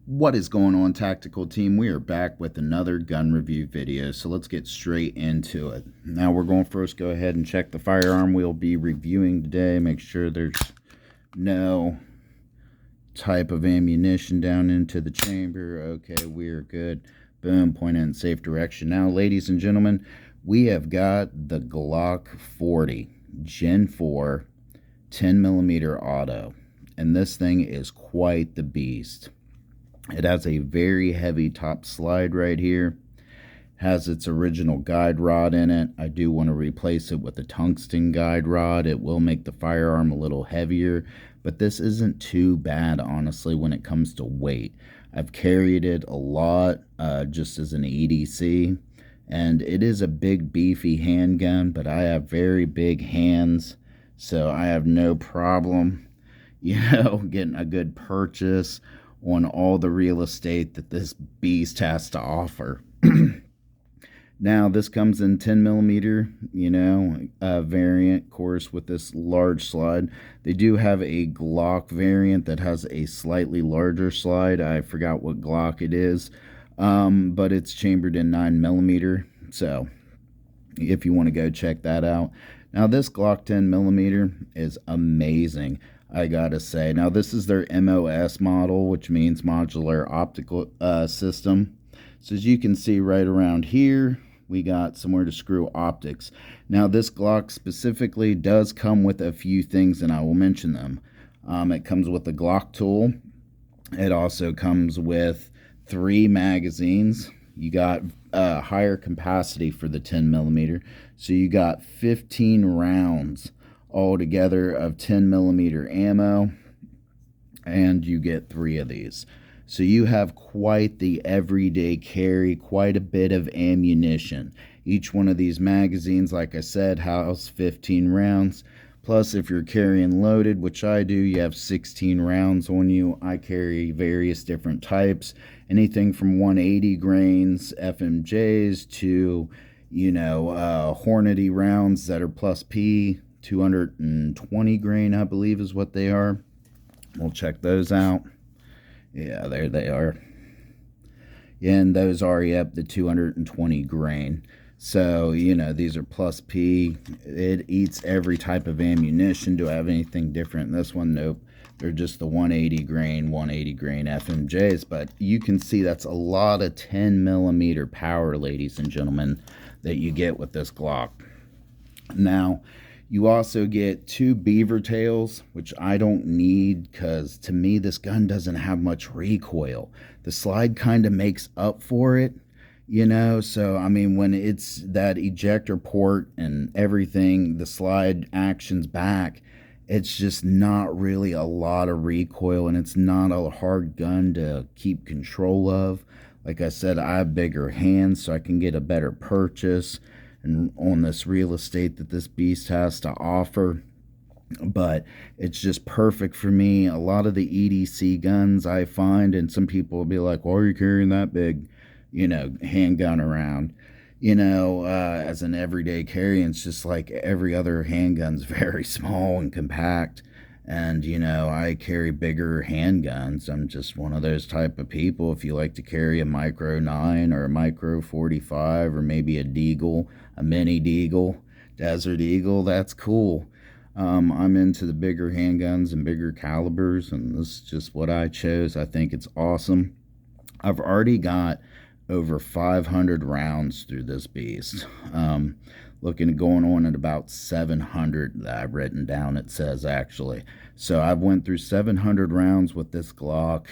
What is going on, tactical team? We are back with another gun review video, so let's get straight into it. Now we're going to first go ahead and check the firearm we'll be reviewing today. Make sure there's no type of ammunition down into the chamber. Okay, we're good. Boom, point in safe direction. Now, ladies and gentlemen, we have got the Glock 40 Gen 4 10mm auto, and this thing is quite the beast. It has a very heavy top slide right here. Has its original guide rod in it. I do want to replace it with a tungsten guide rod. It will make the firearm a little heavier, but this isn't too bad, honestly, when it comes to weight. I've carried it a lot just as an EDC, and it is a big, beefy handgun, but I have very big hands, so I have no problem, getting a good purchase on all the real estate that this beast has to offer. Now, this comes in 10mm, variant, of course, with this large slide. They do have a Glock variant that has a slightly larger slide. I forgot what Glock it is, but it's chambered in 9mm. So, if you want to go check that out. Now, this Glock 10mm is amazing, I gotta say. Now, this is their MOS model, which means modular optical system. So as you can see right around here, we got somewhere to screw optics. Now, this Glock specifically does come with a few things, and I will mention them. It comes with a Glock tool. It also comes with 3 magazines. You got higher capacity for the 10mm. So you got 15 rounds altogether of 10mm ammo, and you get 3 of these. So you have quite the everyday carry, quite a bit of ammunition. Each one of these magazines, like I said, house 15 rounds. Plus, if you're carrying loaded, which I do, you have 16 rounds on you. I carry various different types, anything from 180 grains FMJs to, Hornady rounds that are plus P. 220 grain, I believe, is what they are. We'll check those out. Yeah, there they are. And those are, the 220 grain. So, these are plus P. It eats every type of ammunition. Do I have anything different in this one? Nope. They're just the 180 grain FMJs. But you can see that's a lot of 10mm power, ladies and gentlemen, that you get with this Glock. Now, you also get 2 beaver tails, which I don't need because, to me, this gun doesn't have much recoil. The slide kind of makes up for it, So, when it's that ejector port and everything, the slide actions back, it's just not really a lot of recoil, and it's not a hard gun to keep control of. Like I said, I have bigger hands, so I can get a better purchase on this real estate that this beast has to offer. But it's just perfect for me. A lot of the EDC guns I find, and some people will be like, why are you carrying that big handgun around, as an everyday carry? And it's just like every other handgun's very small and compact, and I carry bigger handguns. I'm just one of those type of people. If you like to carry a micro 9 or a micro 45 or maybe a Deagle, a mini Deagle, Desert Eagle, that's cool. I'm into the bigger handguns and bigger calibers, and this is just what I chose. I think it's awesome. I've already got over 500 rounds through this beast. Looking at going on at about 700 that I've written down, it says, actually. So I've went through 700 rounds with this Glock,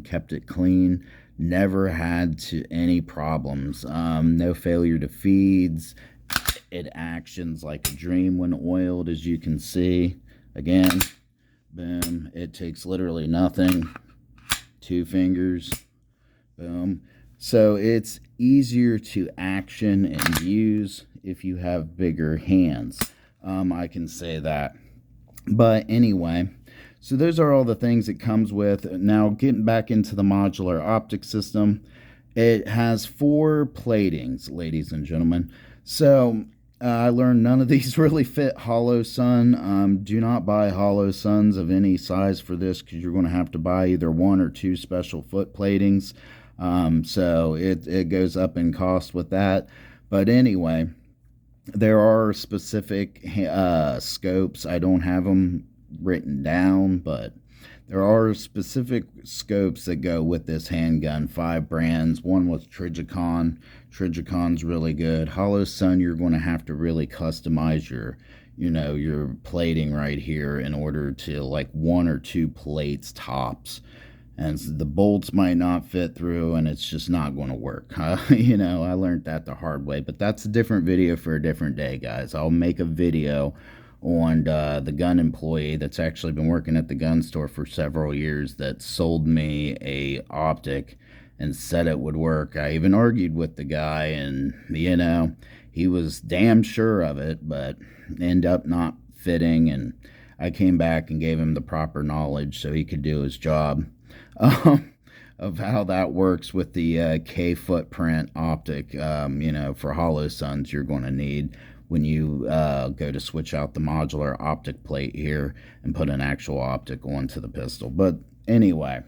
kept it clean, never had any problems, no failure to feeds. It actions like a dream when oiled, as you can see. Again, boom, it takes literally nothing. 2 fingers, boom. So it's easier to action and use if you have bigger hands. I can say that. But anyway, so those are all the things it comes with. Now, getting back into the modular optic system, it has 4 platings, ladies and gentlemen. So I learned none of these really fit hollow sun. Do not buy hollow suns of any size for this, because you're going to have to buy either one or two special foot platings. So it goes up in cost with that. But anyway, there are specific scopes. I don't have them written down, but there are specific scopes that go with this handgun. 5 brands. One was Trijicon. Trigicon's really good. Hollow Sun, you're going to have to really customize your plating right here in order to, like, 1 or 2 plates tops. And the bolts might not fit through, and it's just not going to work. I learned that the hard way. But that's a different video for a different day, guys. I'll make a video on the gun employee that's actually been working at the gun store for several years that sold me a optic and said it would work. I even argued with the guy, and he was damn sure of it, but ended up not fitting. And I came back and gave him the proper knowledge so he could do his job of how that works with the K footprint optic. For hollow suns, you're going to need when you go to switch out the modular optic plate here and put an actual optic onto the pistol. But anyway,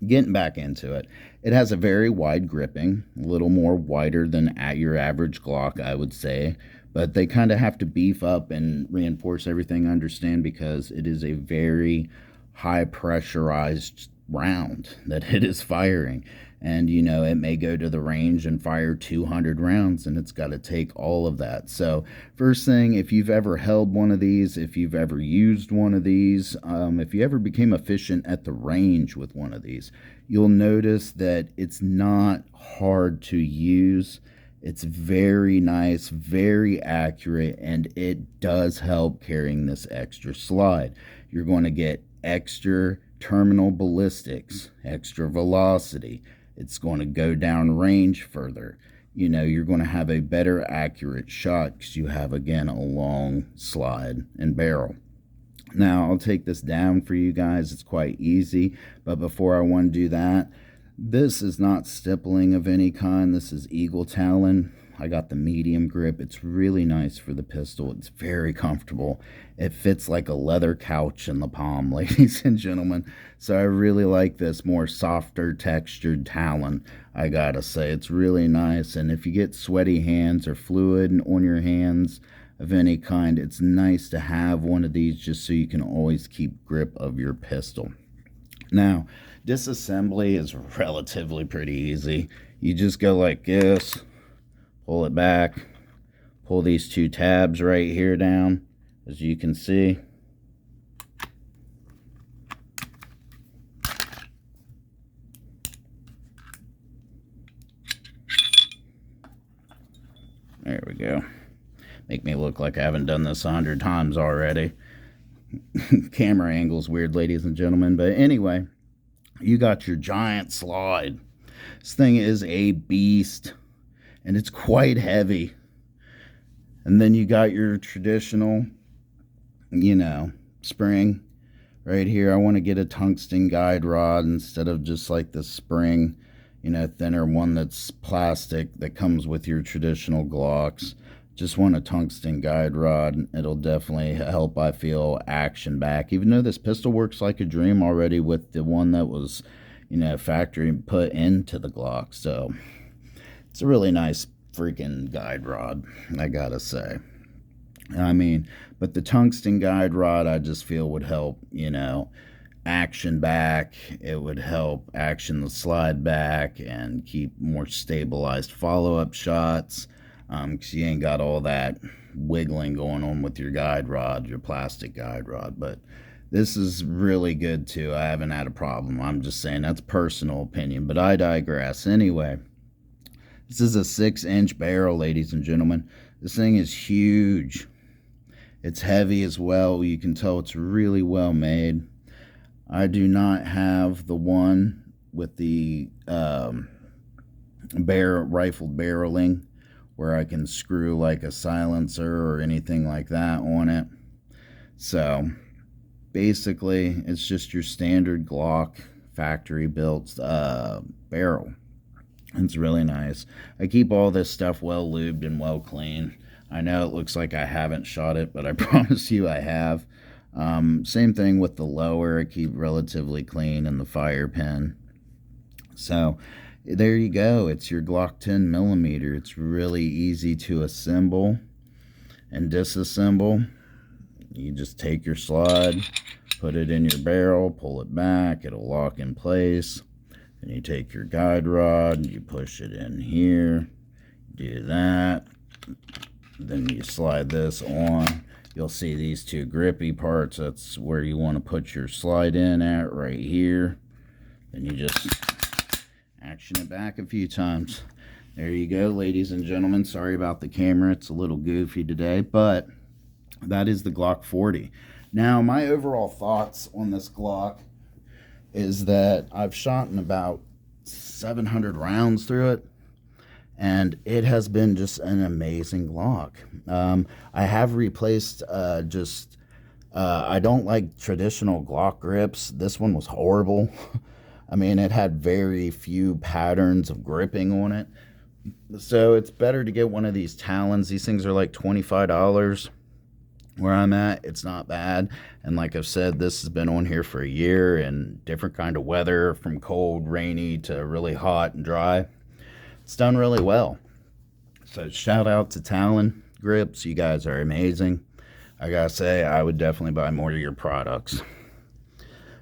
getting back into it, it has a very wide gripping, a little more wider than at your average Glock, I would say. But they kind of have to beef up and reinforce everything, understand, because it is a very high pressurized round that it is firing. And it may go to the range and fire 200 rounds, and it's got to take all of that. So first thing, if you've ever held one of these, if you've ever used one of these, if you ever became efficient at the range with one of these, you'll notice that it's not hard to use. It's very nice, very accurate, and it does help carrying this extra slide. You're going to get extra terminal ballistics, extra velocity. It's going to go down range further. You're going to have a better accurate shot because you have, again, a long slide and barrel. Now, I'll take this down for you guys. It's quite easy. But before I want to do that, this is not stippling of any kind. This is Eagle Talon. I got the medium grip. It's really nice for the pistol. It's very comfortable. It fits like a leather couch in the palm, ladies and gentlemen. So I really like this more softer textured Talon, I gotta say. It's really nice. And if you get sweaty hands or fluid on your hands of any kind, it's nice to have one of these just so you can always keep grip of your pistol. Now, disassembly is relatively pretty easy. You just go like this, pull it back, pull these 2 tabs right here down, as you can see. There we go. Make me look like I haven't done this 100 times already. Camera angle's weird, ladies and gentlemen. But anyway, you got your giant slide. This thing is a beast, and it's quite heavy. And then you got your traditional, spring right here. I want to get a tungsten guide rod instead of just like the spring, thinner one that's plastic that comes with your traditional Glocks. Just want a tungsten guide rod. It'll definitely help, I feel, action back. Even though this pistol works like a dream already with the one that was, factory put into the Glock. So it's a really nice freaking guide rod, I gotta say. But the tungsten guide rod, I just feel would help, action back. It would help action the slide back and keep more stabilized follow-up shots. Because you ain't got all that wiggling going on with your guide rod, your plastic guide rod. But this is really good too. I haven't had a problem. I'm just saying that's personal opinion, but I digress. Anyway, this is a 6-inch barrel, ladies and gentlemen. This thing is huge. It's heavy as well. You can tell it's really well made. I do not have the one with the rifled barreling, where I can screw like a silencer or anything like that on it. So basically, it's just your standard Glock factory built barrel. It's really nice. I keep all this stuff well lubed and well clean. I know it looks like I haven't shot it, but I promise you I have. Same thing with the lower. I keep relatively clean in the fire pin. So there you go. It's your Glock 10 millimeter. It's really easy to assemble and disassemble. You just take your slide, put it in your barrel, pull it back, it'll lock in place. Then you take your guide rod, you push it in here, do that. Then you slide this on. You'll see these two grippy parts. That's where you want to put your slide in at, right here. Then you just action it back a few times. There you go, ladies and gentlemen. Sorry about the camera. It's a little goofy today, but that is the Glock 40. Now, my overall thoughts on this Glock is that I've shot in about 700 rounds through it, and it has been just an amazing Glock. I have replaced I don't like traditional Glock grips. This one was horrible. I mean, it had very few patterns of gripping on it. So it's better to get one of these Talons. These things are like $25. Where I'm at, it's not bad. And like I've said, this has been on here for a year, and different kind of weather, from cold, rainy to really hot and dry. It's done really well. So shout out to Talon Grips. You guys are amazing. I gotta say, I would definitely buy more of your products.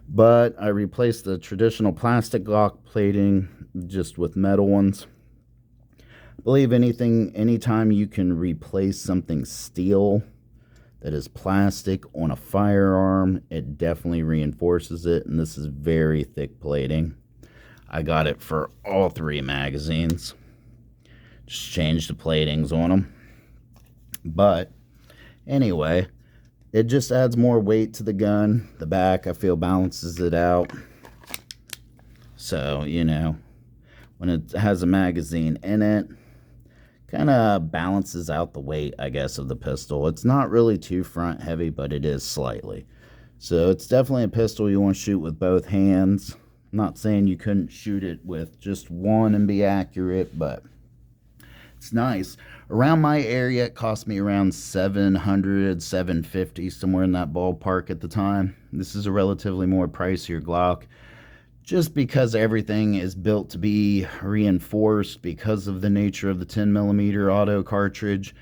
But I replaced the traditional plastic Glock plating just with metal ones. I believe anytime you can replace something steel that is plastic on a firearm, it definitely reinforces it, and this is very thick plating. I got it for all 3 magazines. Just changed the platings on them. But anyway, it just adds more weight to the gun. The back, I feel, balances it out. So, you know, when it has a magazine in it, kind of balances out the weight, I guess, of the pistol. It's not really too front heavy, but it is slightly. So it's definitely a pistol you want to shoot with both hands. I'm not saying you couldn't shoot it with just one and be accurate, but it's nice. Around my area, it cost me around $700, $750, somewhere in that ballpark at the time. This is a relatively more pricier Glock, just because everything is built to be reinforced because of the nature of the 10mm auto cartridge.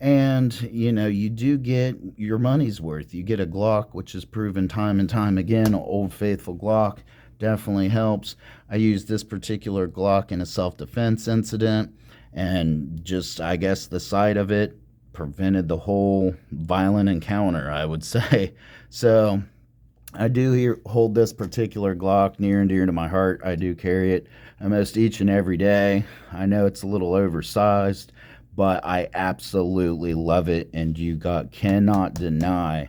And, you know, you do get your money's worth. You get a Glock, which is proven time and time again. Old faithful Glock definitely helps. I used this particular Glock in a self-defense incident, and just, I guess, the sight of it prevented the whole violent encounter, I would say. So I do hold this particular Glock near and dear to my heart. I do carry it almost each and every day. I know it's a little oversized, but I absolutely love it, and you cannot deny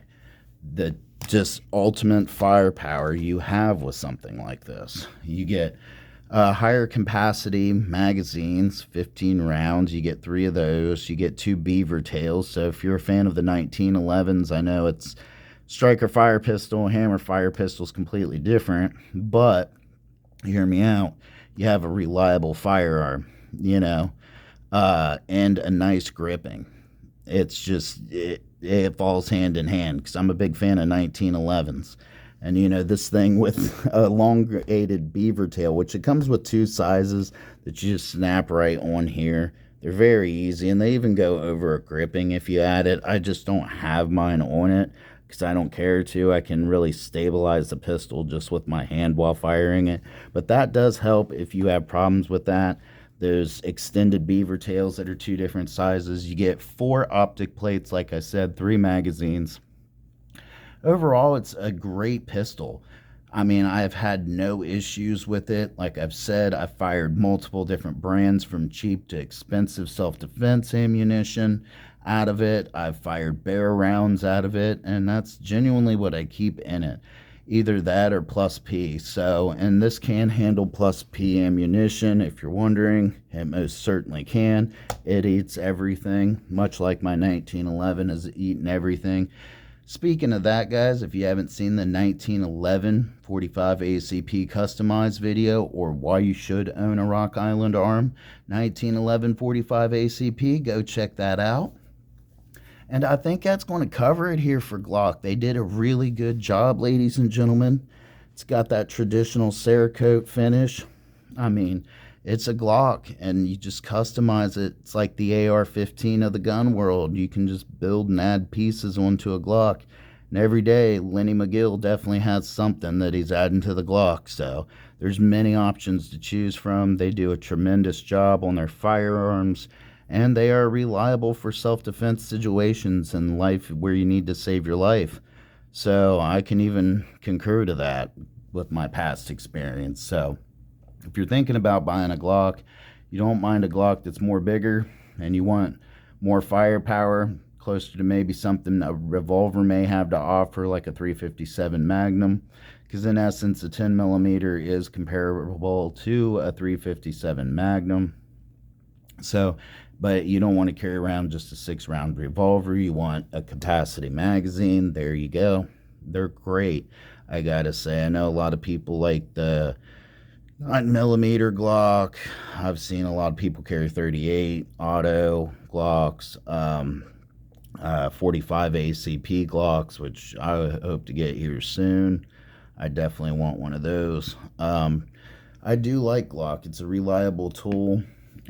the just ultimate firepower you have with something like this. You get higher capacity magazines, 15 rounds. You get 3 of those. You get 2 beaver tails. So if you're a fan of the 1911s, I know it's striker fire pistol, hammer fire pistol is completely different, but hear me out. You have a reliable firearm, you know, and a nice gripping. It's just, it falls hand in hand, because I'm a big fan of 1911s. And, you know, this thing with a elongated beaver tail, which it comes with 2 sizes that you just snap right on here. They're very easy, and they even go over a gripping if you add it. I just don't have mine on it because I don't care to. I can really stabilize the pistol just with my hand while firing it. But that does help if you have problems with that. There's extended beaver tails that are 2 different sizes. You get 4 optic plates, like I said, 3 magazines. Overall, it's a great pistol. I mean, I've had no issues with it. Like I've said, I've fired multiple different brands, from cheap to expensive self-defense ammunition out of it. I've fired bear rounds out of it, and that's genuinely what I keep in it. Either that or plus P. So, and this can handle plus P ammunition. If you're wondering, it most certainly can. It eats everything, much like my 1911 has eaten everything. Speaking of that, guys, if you haven't seen the 1911 45 ACP customized video, or why you should own a Rock Island arm, 1911 45 ACP, go check that out. And I think that's going to cover it here for Glock. They did a really good job, ladies and gentlemen. It's got that traditional Cerakote finish. I mean, it's a Glock, and you just customize it. It's like the AR-15 of the gun world. You can just build and add pieces onto a Glock. And every day, Lenny McGill definitely has something that he's adding to the Glock. So there's many options to choose from. They do a tremendous job on their firearms, and they are reliable for self-defense situations in life where you need to save your life. So I can even concur to that with my past experience. So if you're thinking about buying a Glock, you don't mind a Glock that's more bigger, and you want more firepower, closer to maybe something a revolver may have to offer, like a 357 Magnum, because in essence a 10 millimeter is comparable to a 357 Magnum. So, but you don't want to carry around just a 6-round revolver. You want a capacity magazine. There you go. They're great. I gotta say, I know a lot of people like the 9mm Glock. I've seen a lot of people carry 38 auto Glocks, 45 ACP Glocks, which I hope to get here soon. I definitely want one of those. I do like Glock. It's a reliable tool.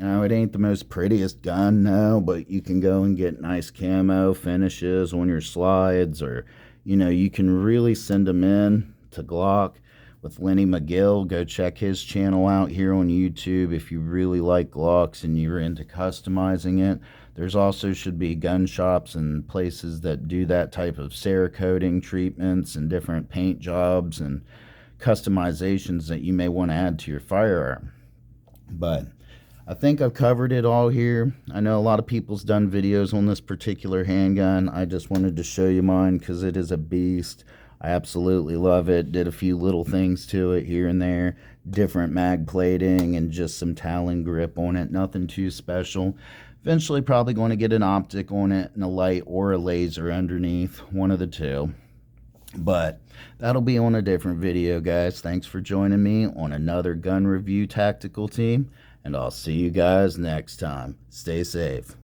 It ain't the most prettiest gun, no, but you can go and get nice camo finishes on your slides, or, you can really send them in to Glock with Lenny McGill. Go check his channel out here on YouTube if you really like Glocks and you're into customizing it. There's also should be gun shops and places that do that type of Cerakoting treatments and different paint jobs and customizations that you may want to add to your firearm. But I think I've covered it all here. I know a lot of people's done videos on this particular handgun. I just wanted to show you mine because it is a beast. I absolutely love it. Did a few little things to it here and there. Different mag plating and just some Talon grip on it. Nothing too special. Eventually probably going to get an optic on it and a light or a laser underneath. One of the two. But that'll be on a different video, guys. Thanks for joining me on another gun review tactical team. And I'll see you guys next time. Stay safe.